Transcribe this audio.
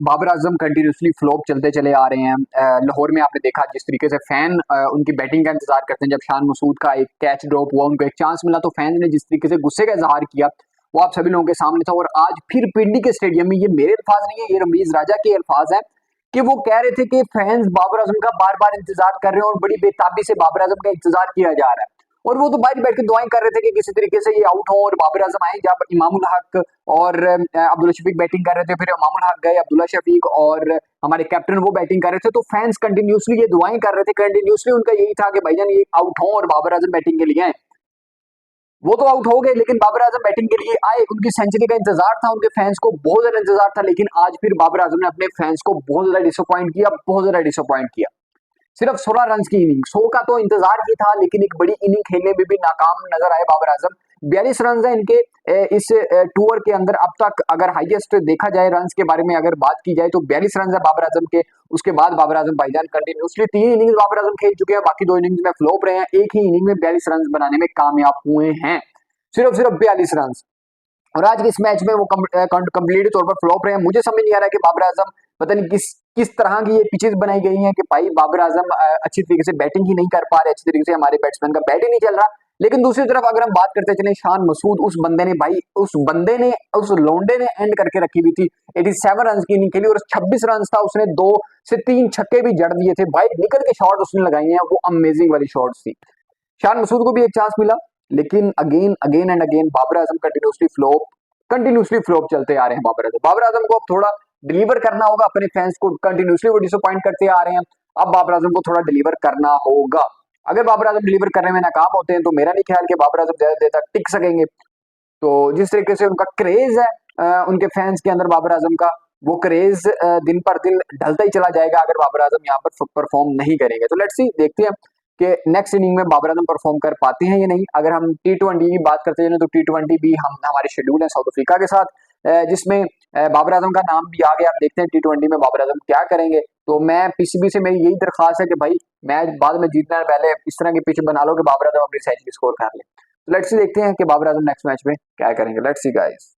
Babar Azam continuously flop चलते चले आ रहे हैं। लाहौर में आपने देखा जिस तरीके से फैन उनकी बैटिंग का इंतजार करते हैं। जब शान मसूद का एक कैच ड्रॉप हुआ, उनको एक चांस मिला, तो फैंस ने जिस तरीके से गुस्से का इजहार किया वो आप सभी लोगों के सामने था। और आज फिर पिंडी के स्टेडियम में, ये मेरे अल्फाज नहीं है, ये रमीज राजा के अल्फाज है कि वो कह रहे थे कि फैंस बाबर आजम का बार बार इंतजार कर रहे हैं और बड़ी बेताबी से बाबर आजम का इंतजार किया जा रहा है। और वो तो बाहर बैठ के दुआएं कर रहे थे कि किसी तरीके से ये आउट हो और बाबर आजम आए। जब इमामुल हक और अब्दुल्ला शफीक बैटिंग कर रहे थे, फिर इमामुल हक गए, अब्दुल्ला शफीक और हमारे कैप्टन वो बैटिंग कर रहे थे, तो फैंस कंटिन्यूसली ये दुआएं कर रहे थे। कंटिन्यूसली उनका यही था कि भाईजान ये आउट हो और बाबर आजम बैटिंग के लिए आए। वो तो आउट हो गए, लेकिन बाबर आजम बैटिंग के लिए आए। उनकी सेंचुरी का इंतजार था, उनके फैंस को बहुत ज्यादा इंतजार था। लेकिन आज फिर बाबर आजम ने अपने फैंस को बहुत ज्यादा डिसअपॉइंट किया, बहुत ज्यादा डिसअपॉइंट किया। सिर्फ 16 रन की इनिंग, 100 का तो इंतजार ही था, लेकिन एक बड़ी इनिंग खेलने में भी नाकाम नजर आए बाबर आजम। 42 रन है इनके इस टूर के अंदर अब तक। अगर हाईएस्ट देखा जाए रन के बारे में अगर बात की जाए तो 42 रन है बाबर आजम के। उसके बाद बाबर आजम भाईजान कंटिन्यूसली 3 इनिंग्स बाबर आजम खेल चुके हैं, बाकी 2 इनिंग्स में फ्लॉप रहे हैं। एक ही इनिंग में 42 रन बनाने में कामयाब हुए हैं, सिर्फ सिर्फ 42 रन। और आज के इस मैच में वो कंप्लीट तौर पर फ्लॉप रहे हैं। मुझे समझ नहीं आ रहा है कि बाबर आजम पता नहीं किस तरह की ये पिचेस बनाई गई हैं कि भाई बाबर आजम अच्छी तरीके से बैटिंग ही नहीं कर पा रहे, अच्छी तरीके से हमारे बैट्समैन का बैट ही नहीं चल रहा। लेकिन दूसरी तरफ अगर हम बात करते चले शान मसूद, उस लोंडे ने एंड करके रखी हुई थी। 87 रन की इनिंग खेली और 26 रन था, उसने 2 से 3 छक्के भी जड़ दिए थे भाई। निकल के शॉट उसने लगाई हैं, वो अमेजिंग वाली शॉट्स थी। शान मसूद को भी एक चांस मिला, लेकिन again again and again Babar Azam continuously flop चलते आ रहे हैं। बाबर आजम को अब थोड़ा डिलीवर करना होगा अपने फैंस को। कंटिन्यूसली वो डिसअपॉइंट करते आ रहे हैं, अब बाबर आजम को थोड़ा डिलीवर करना होगा। अगर बाबर आजम डिलीवर करने में नाकाम होते हैं तो मेरा नहीं ख्याल कि बाबर आजम ज्यादा देर तक टिक सकेंगे। तो जिस तरीके से उनका क्रेज है उनके फैंस के अंदर बाबर आजम का, वो क्रेज दिन पर दिन ढलता ही चला जाएगा अगर बाबर आजम यहाँ पर परफॉर्म नहीं करेंगे। तो लेट्स सी, देखते हैं कि नेक्स्ट इनिंग में बाबर आजम परफॉर्म कर पाते हैं या नहीं। अगर हम T20 की बात करते हैं तो T20 भी हम हमारे शेड्यूल है साउथ अफ्रीका के साथ, जिसमें बाबर आजम का नाम भी आ गया। आप देखते हैं T20 में बाबर आजम क्या करेंगे। तो मैं पीसीबी से मेरी यही दरख्वास्त है कि भाई मैच बाद में जीतना है, पहले इस तरह की पिच बना लो कि बाबर आजम अपनी सेंचुरी स्कोर कर ले। लेट्स सी, देखते हैं कि बाबर आजम नेक्स्ट मैच में क्या करेंगे। Let's see guys.